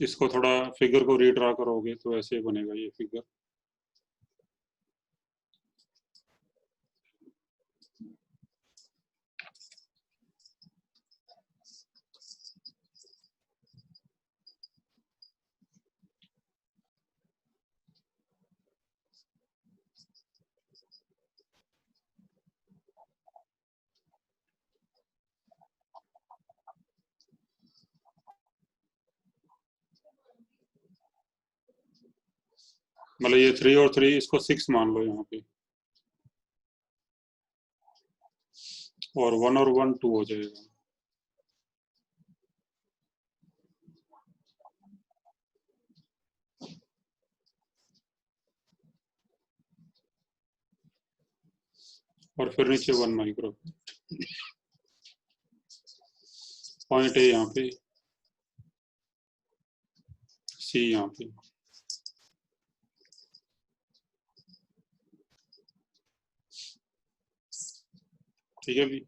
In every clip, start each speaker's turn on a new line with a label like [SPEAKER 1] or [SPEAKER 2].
[SPEAKER 1] इसको थोड़ा फिगर को रीड्रा करोगे तो ऐसे बनेगा ये फिगर। मतलब ये 3 और 3, इसको 6 मान लो यहाँ पे, और 1 और 1 2 हो जाएगा। और फिर नीचे 1 माइक्रो। पॉइंट ए यहाँ पे, सी यहाँ पे। ठीक है भी।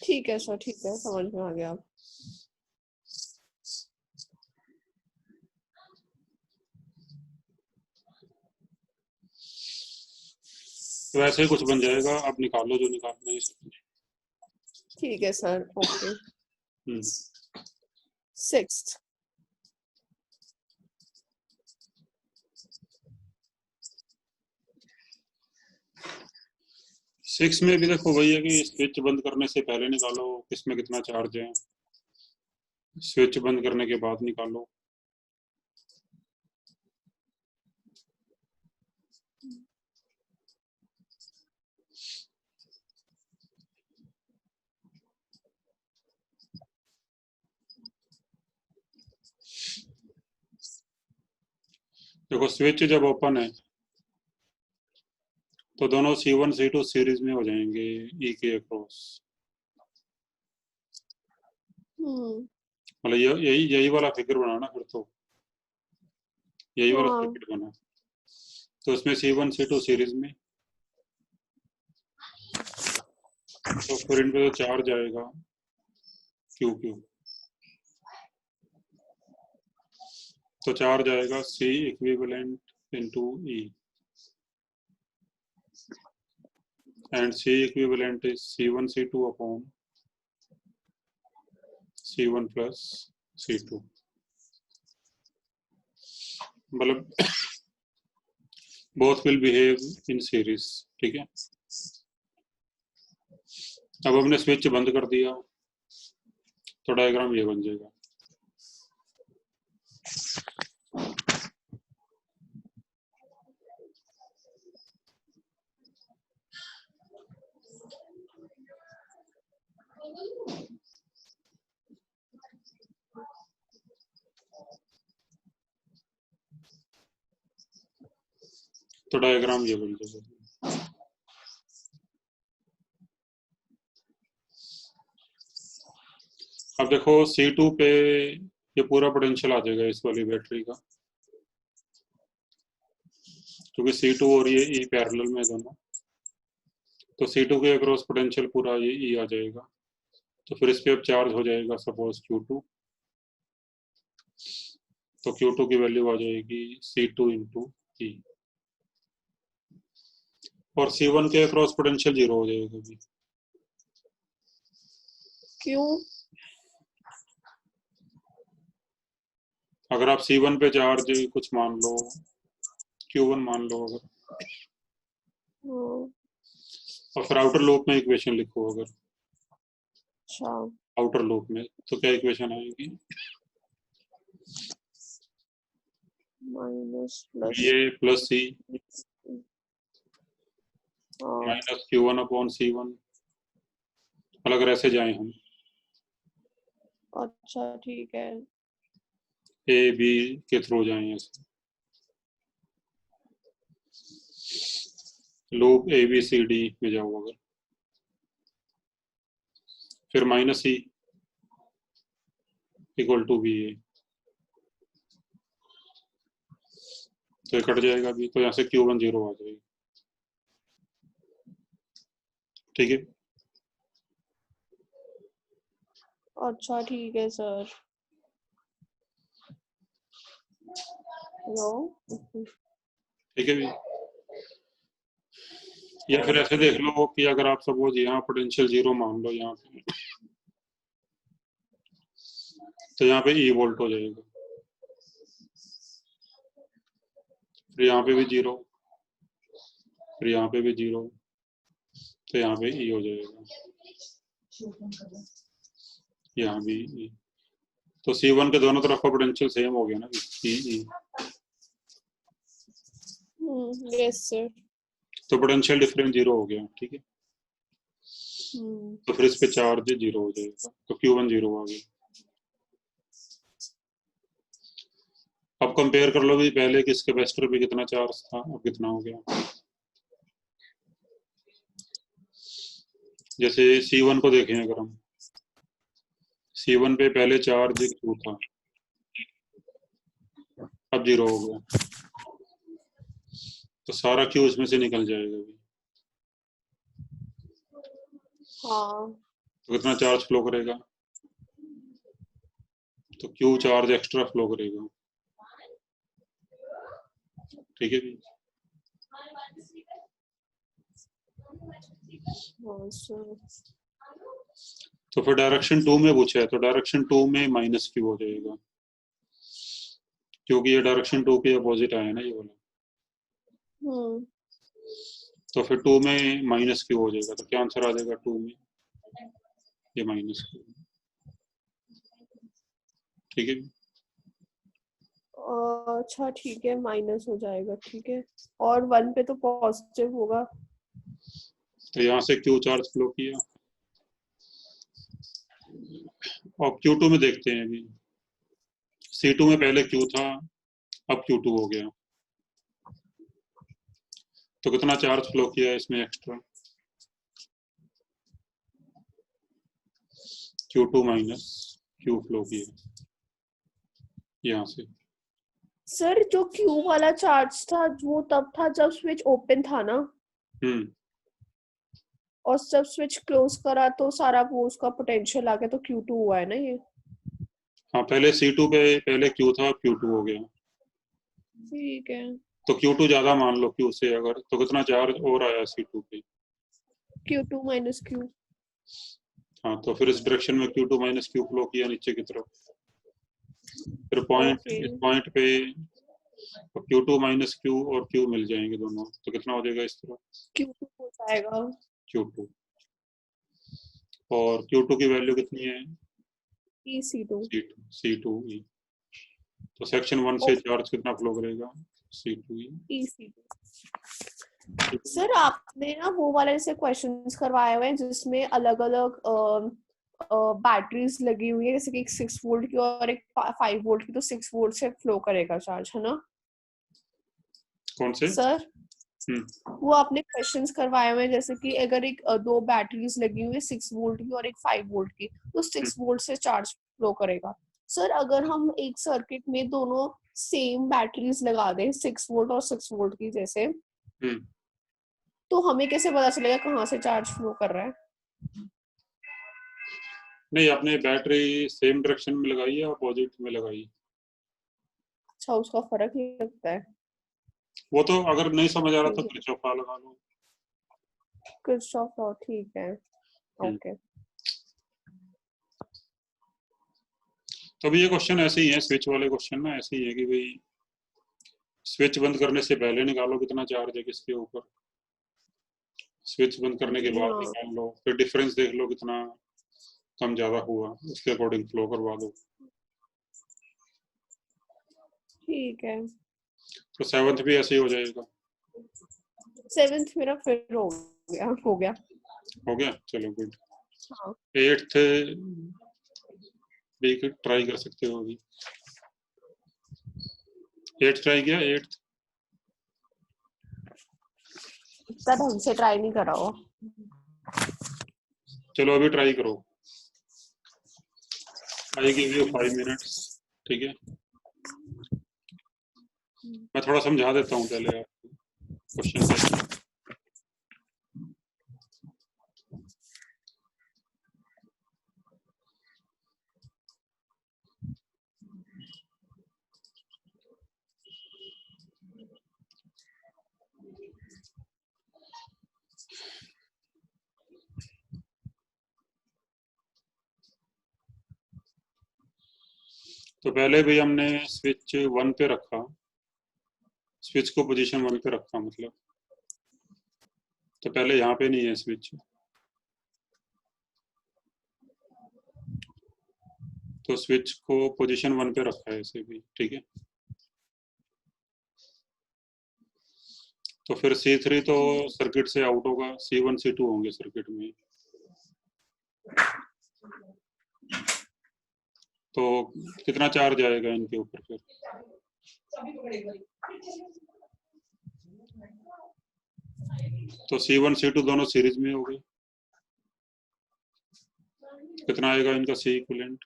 [SPEAKER 2] ठीक है सर, ठीक है, समझ में आ गया।
[SPEAKER 1] तो ऐसे ही कुछ बन जाएगा, अब निकालो जो निकालना है इसमें।
[SPEAKER 2] ठीक है सर, ओके। 6th।
[SPEAKER 1] 6 में भी देखो वही है कि स्विच बंद करने से पहले निकालो किसमें कितना चार्ज है, स्विच बंद करने के बाद निकालो। देखो स्विच जब ओपन है तो दोनों C1 C2 सीरीज में हो जाएंगे ई के अक्रॉस। मतलब यही यही वाला फिगर बनाना फिर तो, यही वाला
[SPEAKER 2] हाँ।
[SPEAKER 1] सर्किट बना। तो इसमें C1 C2 सीरीज में, तो फिर इन पे तो चार्ज आएगा क्यू क्यू, तो चार्ज आएगा C equivalent into E, and C equivalent is C1 C2 upon C1 plus C2। मतलब both will behave in series. ठीक है, अब हमने स्विच बंद कर दिया तो डायग्राम ये बन जाएगा। तो डायग्राम ये बन जाएगा। अब देखो C2 पे ये पूरा पोटेंशियल आ जाएगा इस वाली बैटरी का, क्योंकि C2 और ये E पैरेलल में दोनों, तो C2 के अक्रॉस पोटेंशियल पूरा ये E आ जाएगा। तो फिर इस पे अब चार्ज हो जाएगा सपोज Q2, तो Q2 की वैल्यू आ जाएगी C2 इंटू E, और C1 के अक्रॉस पोटेंशियल 0 हो जाएगा भी।
[SPEAKER 2] क्यों?
[SPEAKER 1] अगर आप C1 पे चार्ज कुछ मान लो, Q1 मान लो अगर, और फिर आउटर लूप में इक्वेशन लिखो अगर,
[SPEAKER 2] अच्छा।
[SPEAKER 1] आउटर लूप में तो क्या इक्वेशन आएगी?
[SPEAKER 2] Minus plus
[SPEAKER 1] VA plus C minus Q1 upon C1। अगर ऐसे जाए हम,
[SPEAKER 2] अच्छा ठीक है।
[SPEAKER 1] A B के थ्रू जाए ऐसे, लूप ABCD में जाओ अगर, फिर minus C equal to VA, तो ये कट जाएगा भी, तो यहाँ से Q1 0 आ जाएगी। ठीक है,
[SPEAKER 2] अच्छा ठीक है सर। नो।
[SPEAKER 1] ठीक है भी। या फिर ऐसे देख लो कि अगर आप सपोज यहाँ पोटेंशियल 0 मान लो यहाँ पे, तो यहाँ पे ई वोल्ट हो जाएगा, फिर यहाँ पे भी 0, फिर यहाँ पे भी 0, तो यहाँ पे ई हो जाएगा, यहाँ भी ई। तो C1 के दोनों तरफ का पोटेंशियल सेम हो गया ना, ई।
[SPEAKER 2] Yes sir.
[SPEAKER 1] तो पोटेंशियल डिफरेंस 0 हो गया, ठीक है। तो फिर इस पे चार्ज 0 हो जाएगा, तो Q1 0 आ गया। अब कंपेयर कर लो भी पहले किस कैपेसिटर पे कितना चार्ज था, अब कितना हो गया। जैसे C1 को देखें अगर हम, C1 पे पहले चार्ज Q था, अब 0 हो गया, तो सारा Q इसमें से निकल जाएगा भी।
[SPEAKER 2] हाँ।
[SPEAKER 1] तो कितना चार्ज फ्लो करेगा, तो Q चार्ज एक्स्ट्रा फ्लो करेगा, ठीक है भी।
[SPEAKER 2] हाँ सर।
[SPEAKER 1] तो फिर डायरेक्शन 2 में पूछा है, तो डायरेक्शन 2 में -Q हो जाएगा, क्योंकि ये डायरेक्शन 2 के अपोजिट आया ना ये वाला। तो फिर 2 में -Q हो जाएगा, तो क्या आंसर आ जाएगा 2 में, ये -Q, ठीक है।
[SPEAKER 2] अच्छा ठीक है, माइनस हो जाएगा, ठीक है। और 1 पे तो पॉजिटिव होगा।
[SPEAKER 1] तो यहाँ से Q चार्ज फ्लो किया, और Q2 में देखते हैं अभी। C2 में पहले Q था, अब Q2 हो गया, तो कितना चार्ज फ्लो किया इसमें extra, Q2 minus Q flow किया यहाँ से।
[SPEAKER 2] सर जो क्यू वाला चार्ज था वो तब था जब स्विच ओपन था ना, और जब स्विच क्लोज करा तो सारा वो उसका पोटेंशियल आ गया, तो Q2 हुआ है ना ये।
[SPEAKER 1] हाँ, पहले C2 पे पहले Q था, Q2 हो गया,
[SPEAKER 2] ठीक है।
[SPEAKER 1] तो Q2 ज्यादा मान लो Q से, अगर तो कितना चार्ज और आया C2 पे,
[SPEAKER 2] Q2 माइनस Q।
[SPEAKER 1] हाँ, तो फिर इस डायरेक्शन में Q2 माइनस Q फ्लो किया नीचे की तरफ, फिर पॉइंट
[SPEAKER 2] ओके।
[SPEAKER 1] इस पॉइंट पे तो Q2 माइनस Q और Q मिल जाएंगे दोनों, तो कितना हो जाएगा इस तरफ,
[SPEAKER 2] Q2 हो जाएगा
[SPEAKER 1] Q2, और Q2 की वैल्यू कितनी है,
[SPEAKER 2] EC2।
[SPEAKER 1] C2 E। तो सेक्शन 1 से चार्ज कितना फ्लो करेगा, C2 E।
[SPEAKER 2] EC2। सर आपने ना वो वाले से क्वेश्चंस करवाए हुए हैं जिसमें अलग अलग बैटरीज लगी हुई है, जैसे कि एक 6 वोल्ट की और एक 5 वोल्ट की, तो 6 वोल्ट से फ्लो करेगा चार्ज, है ना
[SPEAKER 1] कौन से।
[SPEAKER 2] सर? वो आपने क्वेश्चंस करवाए हुए हैं, जैसे कि अगर एक दो बैटरीज लगी हुई है 6 वोल्ट की और एक 5 वोल्ट की, तो 6 वोल्ट से चार्ज फ्लो करेगा। सर अगर हम एक सर्किट में दोनों सेम बैटरीज लगा दें 6 वोल्ट और 6 वोल्ट की जैसे, तो हमें कैसे पता चलेगा कहाँ से चार्ज फ्लो कर रहा है?
[SPEAKER 1] नहीं, आपने बैटरी सेम डायरेक्शन में लगाई है, अपोजिट में लगाई।
[SPEAKER 2] अच्छा, उसका फर्क ही लगता है।
[SPEAKER 1] वो तो अगर नहीं समझ आ रहा तो
[SPEAKER 2] ठीक है,
[SPEAKER 1] किरचॉफ लॉ लगा लो।
[SPEAKER 2] किरचॉफ लॉ, ठीक है।
[SPEAKER 1] हम्म।
[SPEAKER 2] ओके।
[SPEAKER 1] तो अभी ये क्वेश्चन ऐसे ही है, स्विच वाले क्वेश्चन ना ऐसे ही है कि भाई स्विच बंद करने से पहले निकालो कितना चार्ज है किसके ऊपर, स्विच बंद करने के बाद
[SPEAKER 2] हाँ
[SPEAKER 1] निकाल लो, फिर डिफरेंस देख लो कितना कम ज्यादा हुआ, उसके अकॉर्डिंग फ्लो करवा दो।
[SPEAKER 2] ठीक है।
[SPEAKER 1] तो 7th भी ऐसे ही हो जाएगा।
[SPEAKER 2] 7th मेरा फिर हो गया।
[SPEAKER 1] हो गया, चलो गुड।
[SPEAKER 2] हाँ
[SPEAKER 1] 8th भी ट्राई कर सकते हो अभी। 8th ट्राई किया, 8th।
[SPEAKER 2] इतना ढंग से ट्राई नहीं करा हो।
[SPEAKER 1] चलो अभी ट्राई करो, आई गिव यू 5 मिनट्स, ठीक है। मैं थोड़ा समझा देता हूँ पहले आपको क्वेश्चन कैसे। तो पहले भी हमने स्विच 1 पे रखा, स्विच को पोजीशन 1 पे रखा मतलब, तो पहले यहाँ पे नहीं है स्विच, तो स्विच को पोजीशन 1 पे रखा है ऐसे भी, ठीक है। तो फिर C3 तो सर्किट से आउट होगा, C1 C2 होंगे सर्किट में। तो कितना चार्ज आएगा इनके ऊपर फिर? तो C1 C2 दोनों सीरीज में हो गए, कितना आएगा इनका C इक्विवेलेंट?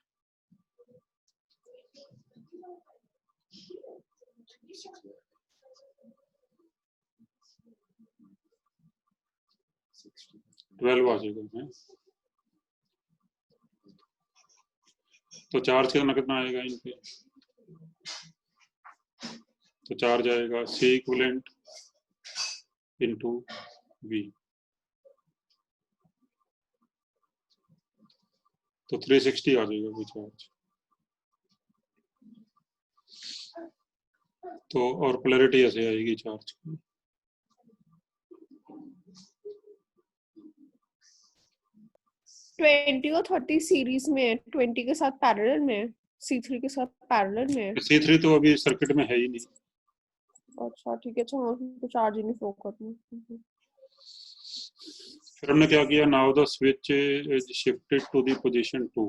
[SPEAKER 1] ट्वेल्व आ जाएगा है। तो चार्ज कितना कितना आएगा इन पे? तो चार्ज आएगा C इक्विवेलेंट इंटू V, तो 360 आ जाएगा वो चार्ज। तो और पोलैरिटी ऐसे आएगी चार्ज की।
[SPEAKER 2] ट्वेंटी और 30 सीरीज में है, 20 के साथ पैरेलल में है, C3 के साथ पैरेलल में है।
[SPEAKER 1] C3 तो अभी सर्किट में है ही नहीं।
[SPEAKER 2] अच्छा ठीक है, चलो तो चार्ज ही नहीं फ्लो करना।
[SPEAKER 1] फिर हमने क्या किया, now the switch is shifted to the position 2।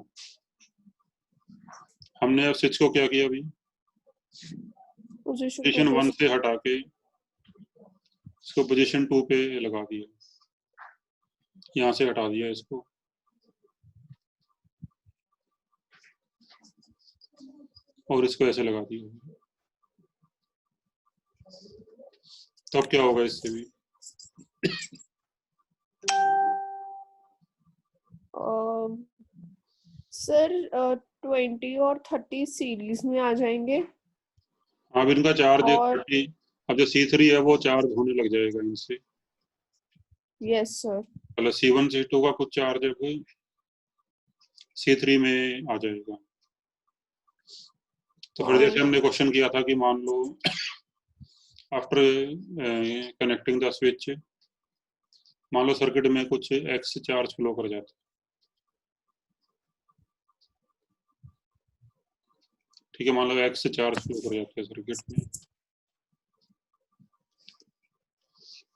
[SPEAKER 1] हमने अब स्विच को क्या किया अभी, पोजीशन 1 से हटा के इसको पोजीशन 2 पे लगा दिया, यहाँ से हटा दिया इसको, और इसको ऐसे लगा दिया। तो अब क्या होगा इससे भी?
[SPEAKER 2] सर 20 और 30 सीरीज में आ जाएंगे।
[SPEAKER 1] अब इनका चार्ज
[SPEAKER 2] और
[SPEAKER 1] 30, अब जो C3 है वो चार्ज होने लग जाएगा इनसे।
[SPEAKER 2] Yes sir.
[SPEAKER 1] पहले C1 C2 का कुछ चार्ज है कोई C3 में आ जाएगा। तो फिर जैसे हमने क्वेश्चन किया था कि मान लो आफ्टर कनेक्टिंग द स्विच, मान लो सर्किट में कुछ X चार्ज फ्लो कर जाता है, ठीक है, मान लो X चार्ज फ्लो कर जाता है सर्किट में।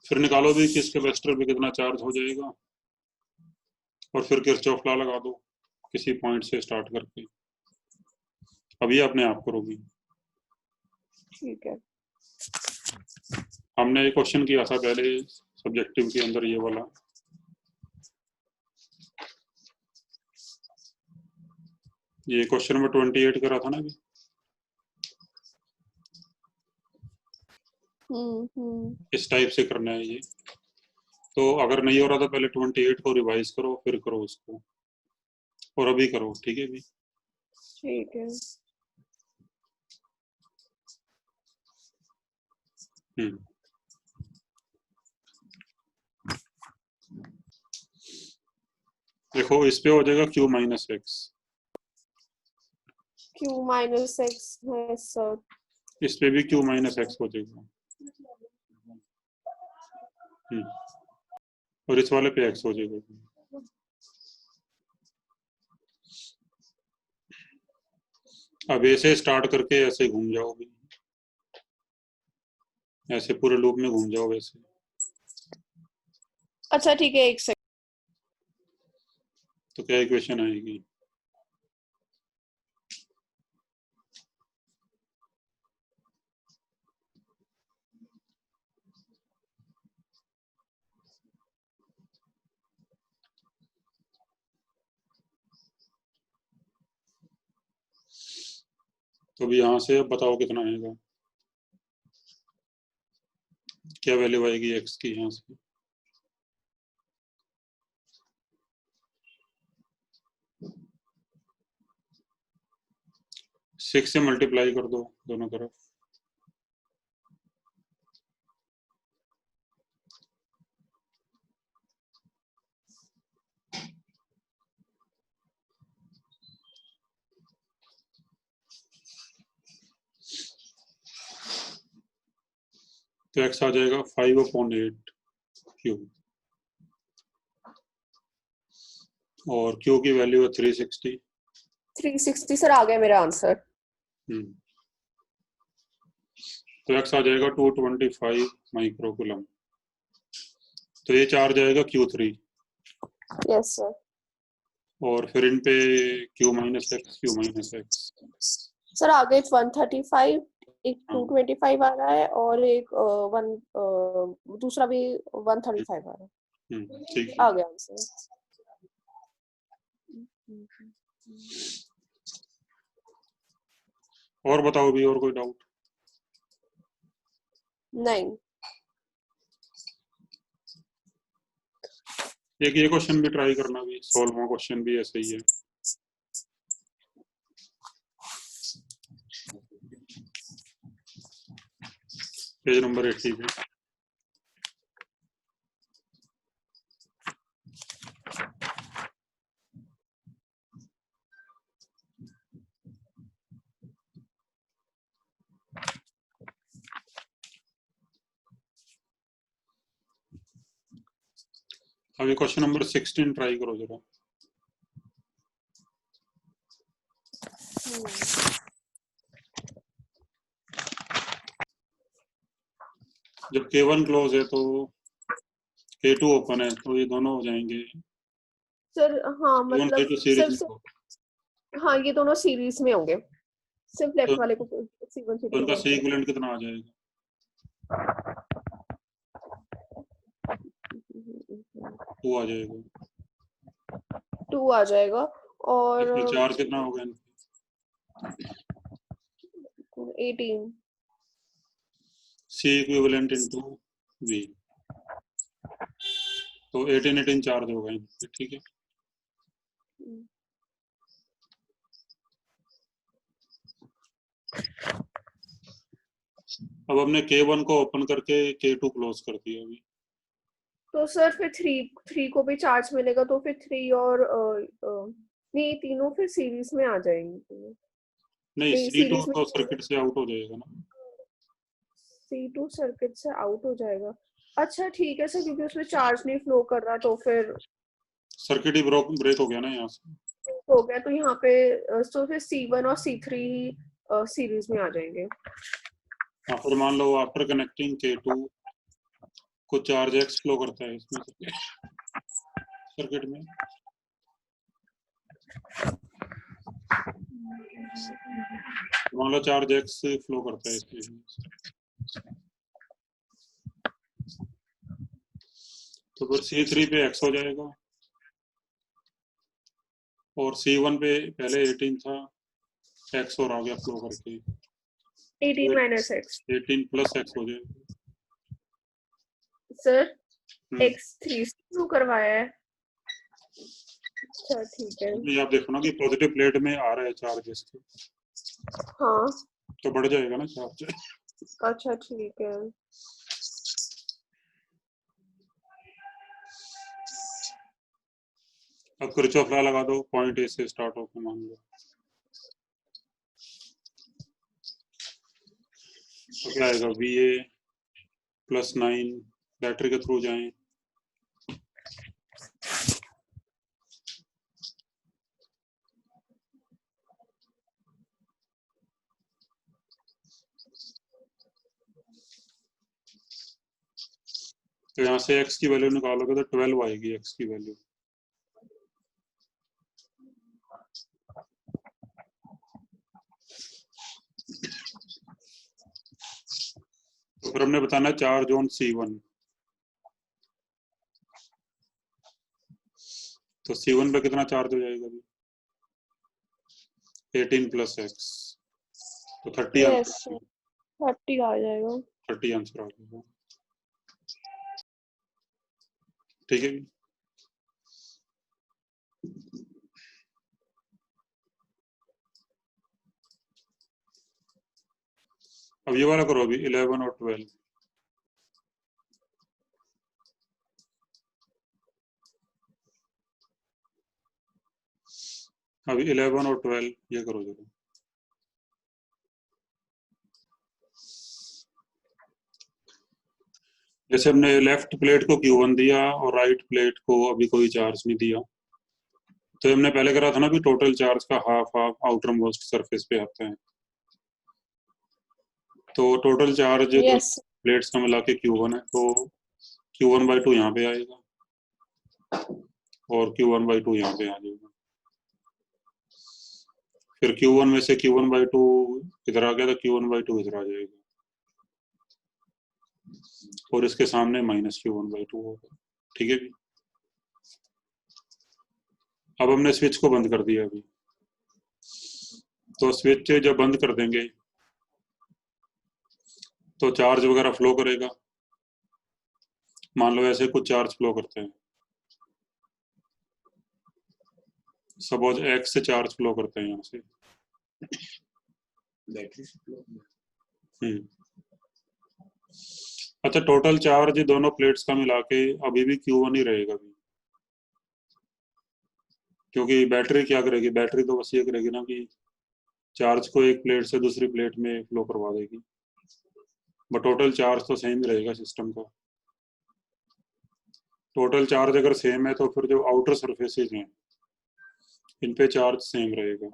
[SPEAKER 1] फिर निकालो भी किस कैपेसिटर पे कितना चार्ज हो जाएगा, और फिर किरचॉफ लॉ लगा दो किसी पॉइंट से स्टार्ट करके। अभी अपने आप करोगी।
[SPEAKER 2] ठीक है।
[SPEAKER 1] हमने एक क्वेश्चन किया था पहले सब्जेक्टिव के अंदर, ये वाला, ये क्वेश्चन नंबर 28 करा था ना अभी। इस टाइप से करना है ये। तो अगर नहीं हो रहा तो पहले 28 को रिवाइज करो, फिर करो उसको, और अभी करो, ठीक है भी।
[SPEAKER 2] ठीक है।
[SPEAKER 1] देखो इस पे हो जाएगा Q minus x,
[SPEAKER 2] Q minus x है सर।
[SPEAKER 1] इस पे भी Q माइनस एक्स हो जाएगा, और इस वाले पे एक्स हो जाएगा। अब ऐसे स्टार्ट करके ऐसे घूम जाओ भी, ऐसे पूरे लूप में घूम जाओ वैसे।
[SPEAKER 2] अच्छा ठीक है, एक सेकंड।
[SPEAKER 1] तो क्या इक्वेशन आएगी? तो अभी यहाँ से बताओ कितना आएगा, क्या वैल्यू आएगी एक्स की यहाँ से? सिक्स से मल्टीप्लाई कर दो दोनों तरफ, तो x आ जाएगा 5/8 क्यू, और q की वैल्यू है 360।
[SPEAKER 2] 360 सर आ गया मेरा आंसर।
[SPEAKER 1] तो x आ जाएगा 225 माइक्रोकूलम। तो ये चार्ज आएगा Q3,
[SPEAKER 2] यस सर।
[SPEAKER 1] और फिर इन पे Q माइनस एक्स।
[SPEAKER 2] सर आगे 135, एक
[SPEAKER 1] हाँ
[SPEAKER 2] 225 आ रहा है और एक दूसरा भी 135 आ रहा है।
[SPEAKER 1] ठीक है।
[SPEAKER 2] आ गया आंसर।
[SPEAKER 1] और बताओ भी, और कोई डाउट?
[SPEAKER 2] नहीं।
[SPEAKER 1] एक ये क्वेश्चन भी ट्राई करना, भी 16वां क्वेश्चन भी ऐसे ही है। पेज नंबर 80 पे। अभी क्वेश्चन नंबर 16 ट्राई करो जरा। जब K1 क्लोज है तो K2 ओपन है, तो ये दोनों हो जाएंगे
[SPEAKER 2] सर हाँ
[SPEAKER 1] K1
[SPEAKER 2] मतलब
[SPEAKER 1] K2 सीरीज
[SPEAKER 2] सिर्फ
[SPEAKER 1] में।
[SPEAKER 2] हाँ ये दोनों सीरीज में होंगे, सिर्फ
[SPEAKER 1] तो,
[SPEAKER 2] लेफ्ट वाले को C1
[SPEAKER 1] तो
[SPEAKER 2] C2
[SPEAKER 1] इनका सी
[SPEAKER 2] बोलते हैं।
[SPEAKER 1] इक्विवेलेंट कितना आ जाएगा? 2 आ जाएगा।
[SPEAKER 2] 2 आ जाएगा और
[SPEAKER 1] इसमें चार्ज कितना होगा इनका?
[SPEAKER 2] 18।
[SPEAKER 1] सी इक्विवेलेंट इनटू V, तो 18 चार्ज होगा इनका, ठीक है। अब हमने K1 को ओपन करके K2 क्लोज कर दिया अभी।
[SPEAKER 2] तो सर फिर 3 को भी चार्ज मिलेगा, तो फिर 3 और नहीं तीनों फिर सीरीज में आ जाएंगे।
[SPEAKER 1] नहीं,
[SPEAKER 2] नहीं
[SPEAKER 1] C2
[SPEAKER 2] सीरीज में
[SPEAKER 1] तो सर्किट से आउट हो जाएगा ना।
[SPEAKER 2] C2 सर्किट से आउट हो जाएगा। अच्छा ठीक है सर, क्योंकि उसमें चार्ज नहीं फ्लो कर रहा तो फिर
[SPEAKER 1] सर्किट ही ब्रेक हो गया ना यहाँ से।
[SPEAKER 2] हो गया, तो यहाँ पे तो फिर C1 और C3 सीरीज में आ जाएंगे।
[SPEAKER 1] हाँ, फिर मान लो आफ्टर कनेक्टिंग K2 को चार्ज X फ्लो करता है इसमें से सर्किट में। मान लो चार्ज X फ्लो करता है इसमें, तो फिर C3 पे X हो जाएगा, और C1 पे पहले 18 था, X और आ गया फ्लो करके,
[SPEAKER 2] 18 माइनस एक्स
[SPEAKER 1] 18 प्लस X हो जाएगा।
[SPEAKER 2] सर X3 से शुरू करवाया है। अच्छा ठीक है।
[SPEAKER 1] ये आप देखो ना कि पॉजिटिव प्लेट में आ रहा है चार्ज इसके,
[SPEAKER 2] हाँ
[SPEAKER 1] तो बढ़ जाएगा ना चार्ज।
[SPEAKER 2] अच्छा ठीक है।
[SPEAKER 1] अब किरचॉफ लॉ लगा दो, पॉइंट ए से स्टार्ट होकर मान लो, तो क्या आएगा? VA +9, बैटरी के थ्रू जाएं, तो यहाँ से X की वैल्यू निकालोगे तो 12 आएगी X की वैल्यू। तो फिर हमने बताना चार्ज ऑन C1, तो C1 पे कितना चार्ज हो जाएगा अभी? 18 + X, तो 30
[SPEAKER 2] यस
[SPEAKER 1] आंसर,
[SPEAKER 2] 30 आ जाएगा।
[SPEAKER 1] 30 आंसर आ जाएगा, ठीक है। अब ये वाला करो अभी 11 और 12। अभी 11 और 12 ये करो जरा। जैसे हमने लेफ्ट प्लेट को Q1 दिया और राइट प्लेट को अभी कोई चार्ज नहीं दिया, तो हमने पहले करा था ना भी टोटल चार्ज का half half outer most surface पे आता है। तो टोटल चार्ज दो
[SPEAKER 2] यस
[SPEAKER 1] प्लेट्स का मिला के Q1 है, तो Q1/2 यहाँ पे आएगा और Q1/2 यहाँ पे आ जाएगा। फिर Q1 में से Q1/2 इधर आ गया तो Q1/2 इधर आ जाएगा और इसके सामने -Q1/2 होगा। ठीक है भी। अब हमने स्विच को बंद कर दिया अभी, तो स्विच जब बंद कर देंगे तो चार्ज वगैरह फ्लो करेगा। मान लो ऐसे कुछ चार्ज फ्लो करते हैं, सपोज X से चार्ज फ्लो करते हैं यहाँ से।
[SPEAKER 3] बैटरी से flow होगा।
[SPEAKER 1] अच्छा, टोटल चार्ज दोनों प्लेट्स का मिला के अभी भी Q1 ही रहेगा भी, क्योंकि बैटरी क्या करेगी, बैटरी तो बस ये करेगी ना कि चार्ज को एक प्लेट से दूसरी प्लेट में फ्लो करवा देगी, बट टोटल चार्ज तो सेम ही रहेगा सिस्टम का। टोटल चार्ज अगर सेम है तो फिर जो आउटर सरफेसेज हैं इन पे चार्ज सेम रहेगा,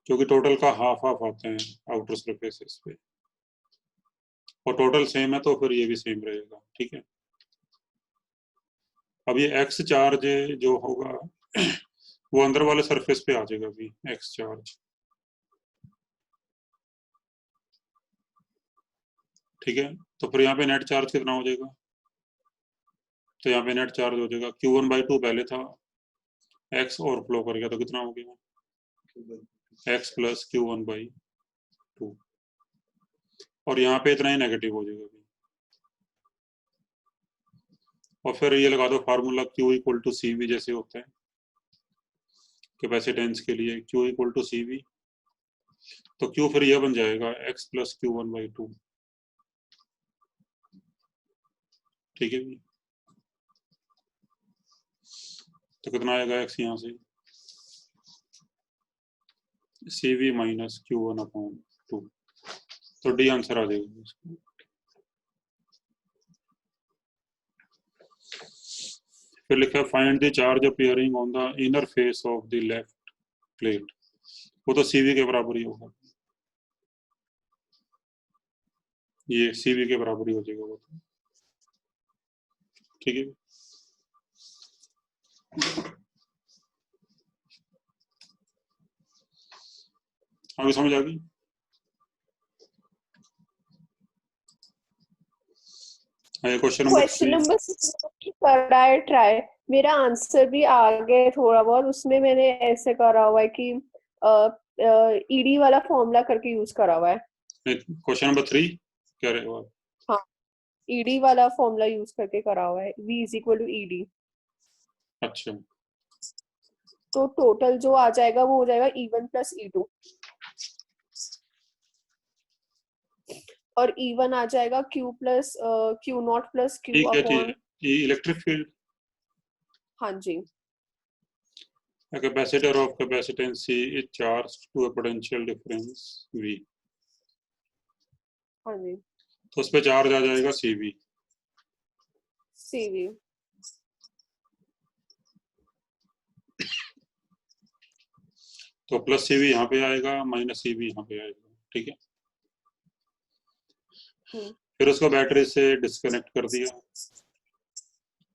[SPEAKER 1] क्योंकि टोटल का हाफ हाफ आते हैं आउटर सरफेसेस पे, और टोटल सेम है तो फिर ये भी सेम रहेगा। ठीक है। अब ये X चार्ज जो होगा वो अंदर वाले सरफेस पे आ जाएगा अभी X चार्ज। ठीक है। तो फिर यहाँ पे नेट चार्ज कितना हो जाएगा, तो यहाँ पे नेट चार्ज हो जाएगा Q1/2 पहले था, X और फ्लो कर गया तो कितना हो गया X + Q1/2, और यहाँ पे इतना ही नेगेटिव हो जाएगा अभी। और फिर ये लगा दो फार्मूला Q = CV जैसे होता है कैपेसिटेंस के लिए, Q = CV, तो Q फिर यह बन जाएगा X + Q1/2। ठीक है जी। तो कितना आएगा X यहाँ से, CV - Q1/2, तो डी आंसर आ जाएगा इसका। फिर लिखा है find the charge appearing on the inner face of the left plate, वो तो CV के बराबर ही होगा, ये CV के बराबर ही हो जाएगा वो तो। ठीक है। अभी समझ आ गई। क्वेश्चन
[SPEAKER 2] नंबर करा है ट्राई, मेरा आंसर भी आ गया थोड़ा बहुत, उसमें मैंने ऐसे करा हुआ है कि ईडी वाला फॉर्मूला करके यूज करा हुआ है।
[SPEAKER 1] क्वेश्चन नंबर 3 कह रहे हो आप?
[SPEAKER 2] हाँ, ईडी वाला फॉर्मूला यूज करके करा हुआ है, V = ED।
[SPEAKER 1] अच्छा,
[SPEAKER 2] तो टोटल जो आ जाएगा वो हो जाएगा E1 + E2, और E1 आ जाएगा Q + Q0 + Q
[SPEAKER 1] ये क्या चीज
[SPEAKER 2] अपॉन,
[SPEAKER 1] है, ये इलेक्ट्रिक फील्ड,
[SPEAKER 2] हाँ जी,
[SPEAKER 1] a capacitor of capacitance C is charged to a potential difference V,
[SPEAKER 2] हाँ जी,
[SPEAKER 1] तो उस पे चार्ज आ जाएगा CV।
[SPEAKER 2] CV।
[SPEAKER 1] तो +CV यहाँ पे आएगा, -CV यहाँ पे आएगा। ठीक है। फिर उसको बैटरी से डिस्कनेक्ट कर दिया,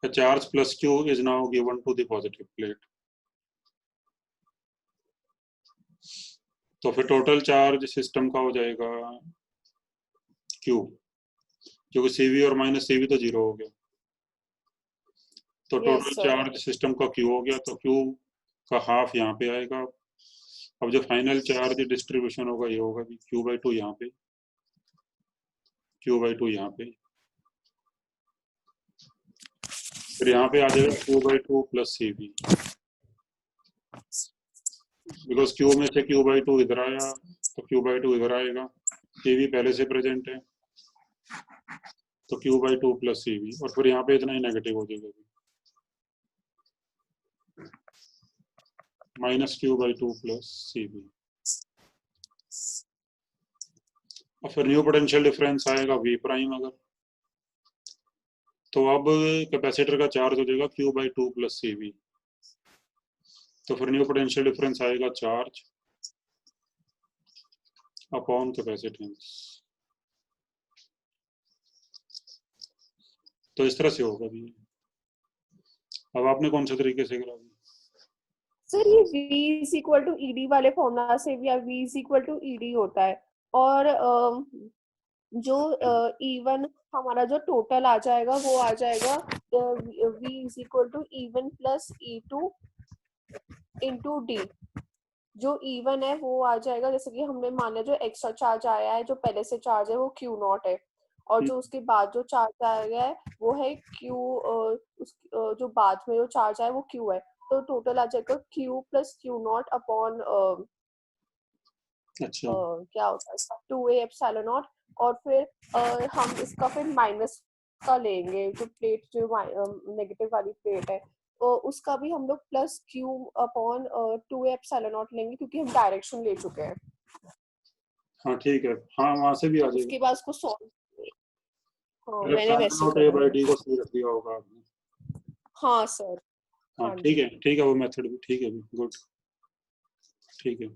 [SPEAKER 1] charge +Q is now given to the positive plate, तो फिर टोटल चार्ज सिस्टम का हो जाएगा Q, क्योंकि CV और -CV तो 0 हो गया, तो
[SPEAKER 2] Yes,
[SPEAKER 1] total
[SPEAKER 2] sir.
[SPEAKER 1] Charge system का Q हो गया, तो Q का हाफ यहाँ पे आएगा। अब जो फाइनल चार्ज डिस्ट्रीब्यूशन होगा ये होगा कि Q/2 यहाँ पे, Q/2 यहाँ पे, फिर यहाँ पे आ जाएगा Q/2 + CV, बिकॉज Q में से Q/2 इधर आया तो Q/2 इधर आएगा, CV पहले से प्रेजेंट है, तो Q/2 + CV, और फिर यहाँ पे इतना ही नेगेटिव हो जाएगा -Q/2 + CV, और फिर न्यू पोटेंशियल डिफरेंस आएगा V', अगर तो अब कैपेसिटर का चार्ज हो जाएगा Q/2 + CV। तो फिर न्यू पोटेंशियल डिफरेंस आएगा चार्ज अपॉन कैपेसिटेंस। तो इस तरह से होगा भी। अब आपने कौन से तरीके से करा?
[SPEAKER 2] सर ये V is equal to ED वाले फॉर्मूला से भी V is equal to ED होता है, और जो E1 हमारा जो टोटल आ जाएगा वो आ जाएगा V is equal to E1 + E2 into D. जो E1 है वो आ जाएगा, जैसे कि हमने मान लिया जो एक्स्ट्रा चार्ज आया है, जो पहले से चार्ज है वो Q0 है, और जो उसके बाद जो चार्ज आया है वो है Q, जो बाद में जो चार्ज आया है वो Q है। तो टोटल आ जाएगा Q + Q0 अपॉन
[SPEAKER 1] अच्छा
[SPEAKER 2] क्या होता है 2A एप्सिलॉन नॉट। और फिर हम इसका फिर माइनस का लेंगे, जो प्लेट जो नेगेटिव वाली प्लेट है तो उसका भी हम लोग +Q upon 2A epsilon not लेंगे, क्योंकि हम डायरेक्शन ले चुके हैं।
[SPEAKER 1] हाँ ठीक है, हाँ वहां से भी आ जाएगा।
[SPEAKER 2] उसके बाद उसको सॉल्व, हाँ
[SPEAKER 1] मतलब
[SPEAKER 2] मैंने वैसे करा है।
[SPEAKER 1] A/D को सही रख दिया होगा आपने।
[SPEAKER 2] हाँ सर।
[SPEAKER 1] हाँ
[SPEAKER 2] हाँ
[SPEAKER 1] ठीक
[SPEAKER 2] जी।
[SPEAKER 1] है, ठीक है, वो मेथड भी ठीक है, गुड, ठीक है।